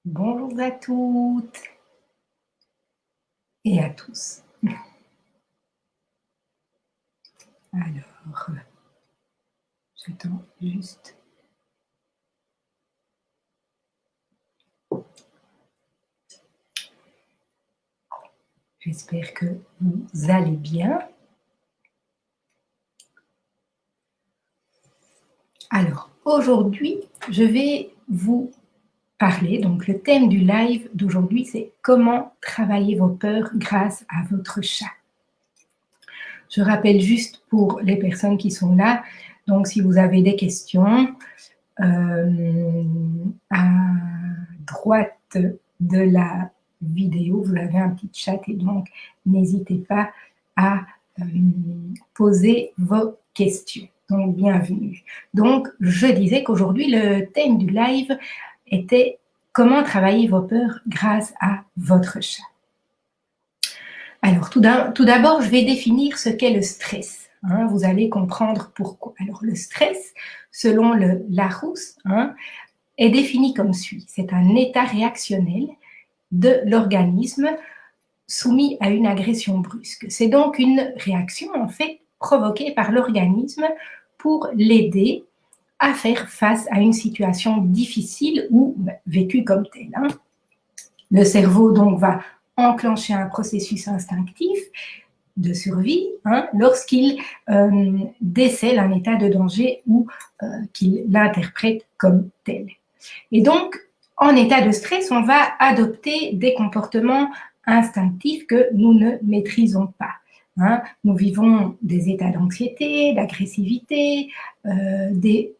Bonjour à toutes et à tous. Alors, j'attends juste. J'espère que vous allez bien. Alors, aujourd'hui, je vais vous parler, donc le thème du live d'aujourd'hui, c'est comment travailler vos peurs grâce à votre chat. Je rappelle juste pour les personnes qui sont là, donc si vous avez des questions, à droite de la vidéo, vous avez un petit chat et donc n'hésitez pas à poser vos questions. Donc, bienvenue. Donc, je disais qu'aujourd'hui, le thème du live était comment travailler vos peurs grâce à votre chat. Alors, tout d'abord, je vais définir ce qu'est le stress. Hein, vous allez comprendre pourquoi. Alors, le stress, selon le Larousse, est défini comme suit. C'est un état réactionnel de l'organisme soumis à une agression brusque. C'est donc une réaction, en fait, provoquée par l'organisme pour l'aider à faire face à une situation difficile ou vécue comme telle. Le cerveau, donc, va enclencher un processus instinctif de survie lorsqu'il décèle un état de danger ou qu'il l'interprète comme tel. Et donc, en état de stress, on va adopter des comportements instinctifs que nous ne maîtrisons pas. Nous vivons des états d'anxiété, d'agressivité, des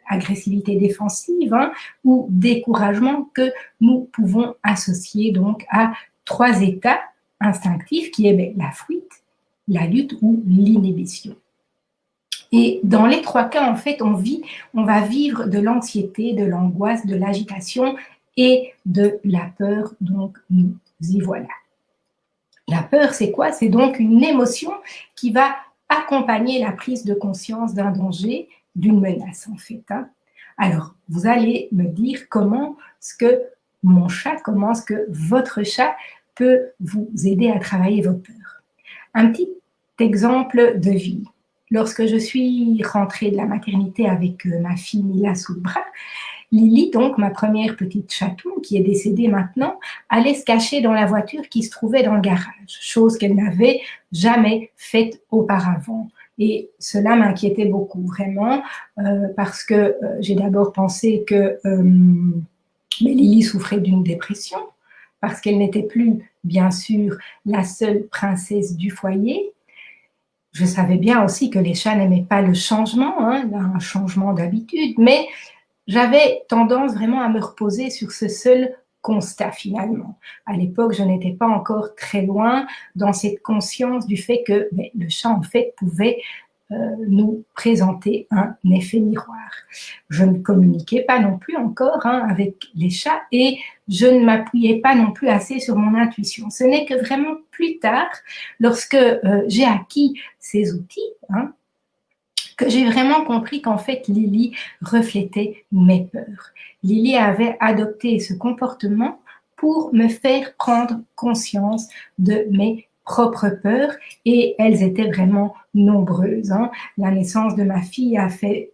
agressivité défensive ou découragement que nous pouvons associer donc à trois états instinctifs qui est la fuite, la lutte ou l'inhibition. Et dans les trois cas, en fait, on va vivre de l'anxiété, de l'angoisse, de l'agitation et de la peur. Donc, nous y voilà. La peur, c'est quoi? C'est donc une émotion qui va accompagner la prise de conscience d'un danger, d'une menace, en fait. Alors, vous allez me dire comment est-ce que comment est-ce que votre chat peut vous aider à travailler vos peurs. Un petit exemple de vie. Lorsque je suis rentrée de la maternité avec ma fille Mila sous le bras, Lily, donc ma première petite chatoune qui est décédée maintenant, allait se cacher dans la voiture qui se trouvait dans le garage, chose qu'elle n'avait jamais faite auparavant. Et cela m'inquiétait beaucoup, vraiment, parce que j'ai d'abord pensé que Lily souffrait d'une dépression, parce qu'elle n'était plus, bien sûr, la seule princesse du foyer. Je savais bien aussi que les chats n'aimaient pas le changement, un changement d'habitude, mais j'avais tendance vraiment à me reposer sur ce seul constat finalement. À l'époque, je n'étais pas encore très loin dans cette conscience du fait que le chat en fait pouvait nous présenter un effet miroir. Je ne communiquais pas non plus encore avec les chats et je ne m'appuyais pas non plus assez sur mon intuition. Ce n'est que vraiment plus tard, lorsque j'ai acquis ces outils, que j'ai vraiment compris qu'en fait, Lily reflétait mes peurs. Lily avait adopté ce comportement pour me faire prendre conscience de mes propres peurs et elles étaient vraiment nombreuses. La naissance de ma fille avait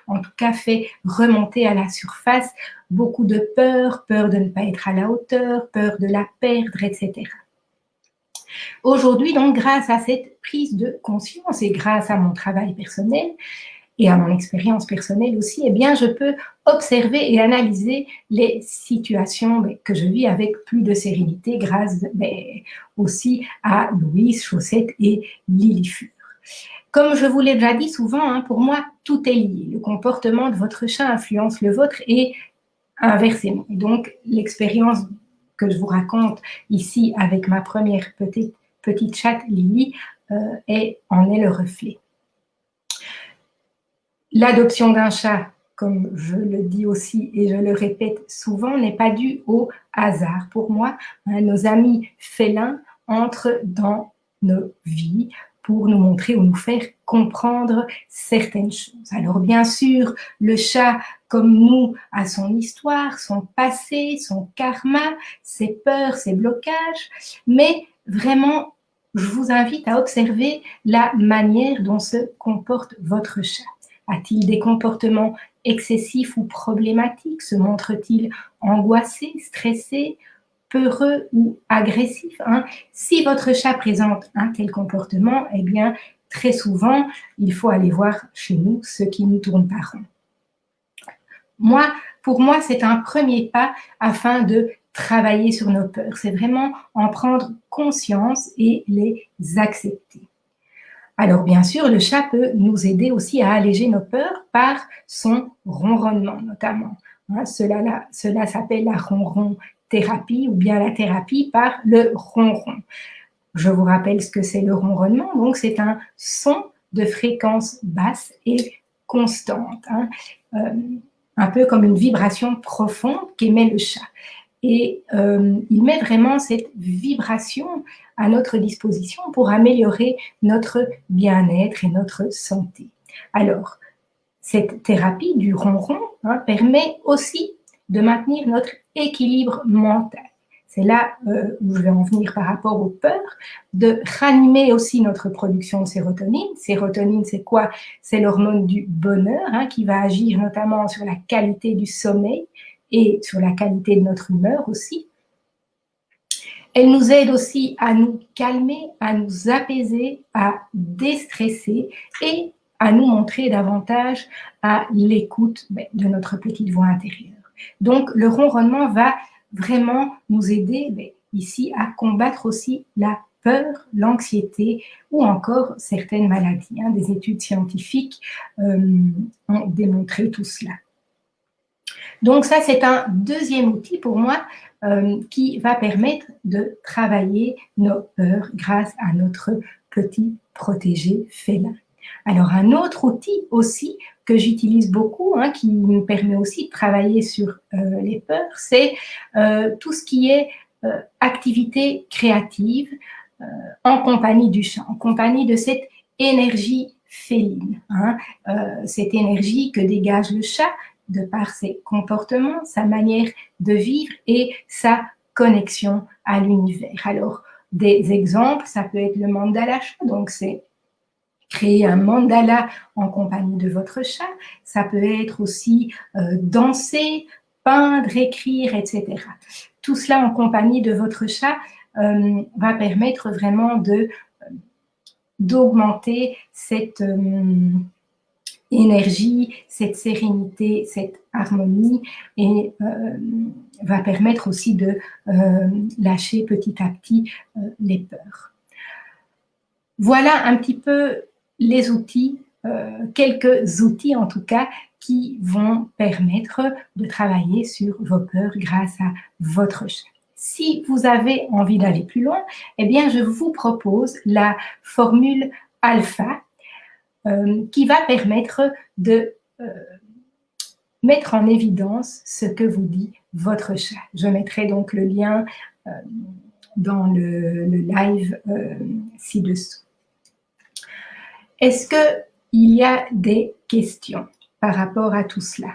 en tout cas fait remonter à la surface beaucoup de peur de ne pas être à la hauteur, peur de la perdre, etc. Aujourd'hui, donc, grâce à cette prise de conscience et grâce à mon travail personnel et à mon expérience personnelle aussi, eh bien, je peux observer et analyser les situations que je vis avec plus de sérénité grâce aussi à Louise, Chaussette et Lilifure. Comme je vous l'ai déjà dit souvent, pour moi, tout est lié. Le comportement de votre chat influence le vôtre et inversement. Donc, l'expérience que je vous raconte ici avec ma première petite chatte Lily en est le reflet. L'adoption d'un chat, comme je le dis aussi et je le répète souvent, n'est pas due au hasard. Pour moi, nos amis félins entrent dans nos vies pour nous montrer ou nous faire comprendre certaines choses. Alors bien sûr, le chat comme nous, a son histoire, son passé, son karma, ses peurs, ses blocages, mais vraiment, je vous invite à observer la manière dont se comporte votre chat. A-t-il des comportements excessifs ou problématiques? Se montre-t-il angoissé, stressé, peureux ou agressif, hein? Si votre chat présente un tel comportement, eh bien, très souvent, il faut aller voir chez nous ce qui nous tourne par rond. Pour moi, c'est un premier pas afin de travailler sur nos peurs. C'est vraiment en prendre conscience et les accepter. Alors, bien sûr, le chat peut nous aider aussi à alléger nos peurs par son ronronnement, notamment. Hein, cela s'appelle la ronron thérapie ou bien la thérapie par le ronron. Je vous rappelle ce que c'est le ronronnement. Donc, c'est un son de fréquence basse et constante, hein, un peu comme une vibration profonde qu'émet le chat. Et il met vraiment cette vibration à notre disposition pour améliorer notre bien-être et notre santé. Alors, cette thérapie du ronron permet aussi de maintenir notre équilibre mental. C'est là où je vais en venir par rapport aux peurs, de ranimer aussi notre production de sérotonine. Sérotonine, c'est quoi? C'est l'hormone du bonheur qui va agir notamment sur la qualité du sommeil et sur la qualité de notre humeur aussi. Elle nous aide aussi à nous calmer, à nous apaiser, à déstresser et à nous montrer davantage à l'écoute de notre petite voix intérieure. Donc, le ronronnement va vraiment nous aider ici à combattre aussi la peur, l'anxiété ou encore certaines maladies. Des études scientifiques ont démontré tout cela. Donc ça, c'est un deuxième outil pour moi qui va permettre de travailler nos peurs grâce à notre petit protégé félin. Alors un autre outil aussi que j'utilise beaucoup, qui me permet aussi de travailler sur les peurs, c'est tout ce qui est activité créative en compagnie du chat, en compagnie de cette énergie féline, cette énergie que dégage le chat de par ses comportements, sa manière de vivre et sa connexion à l'univers. Alors, des exemples, ça peut être le mandala chat, donc c'est créer un mandala en compagnie de votre chat. Ça peut être aussi danser, peindre, écrire, etc. Tout cela en compagnie de votre chat va permettre vraiment d'augmenter cette énergie, cette sérénité, cette harmonie et va permettre aussi de lâcher petit à petit les peurs. Voilà un petit peu les outils, quelques outils en tout cas, qui vont permettre de travailler sur vos peurs grâce à votre chat. Si vous avez envie d'aller plus loin, eh bien, je vous propose la formule alpha qui va permettre de mettre en évidence ce que vous dit votre chat. Je mettrai donc le lien dans le live ci-dessous. Est-ce qu'il y a des questions par rapport à tout cela?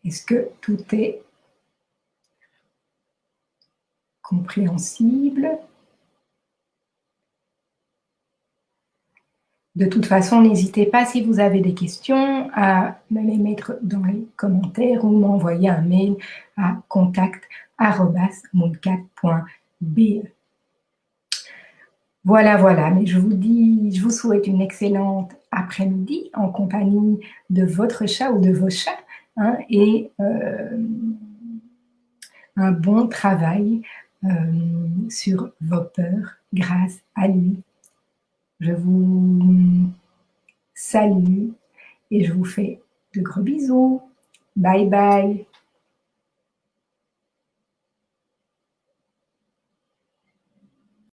Est-ce que tout est compréhensible? De toute façon, n'hésitez pas, si vous avez des questions, à me les mettre dans les commentaires ou m'envoyer un mail à contact@mooncat.be. Voilà, mais je vous souhaite une excellente après-midi en compagnie de votre chat ou de vos chats et un bon travail sur vos peurs grâce à lui. Je vous salue et je vous fais de gros bisous. Bye bye.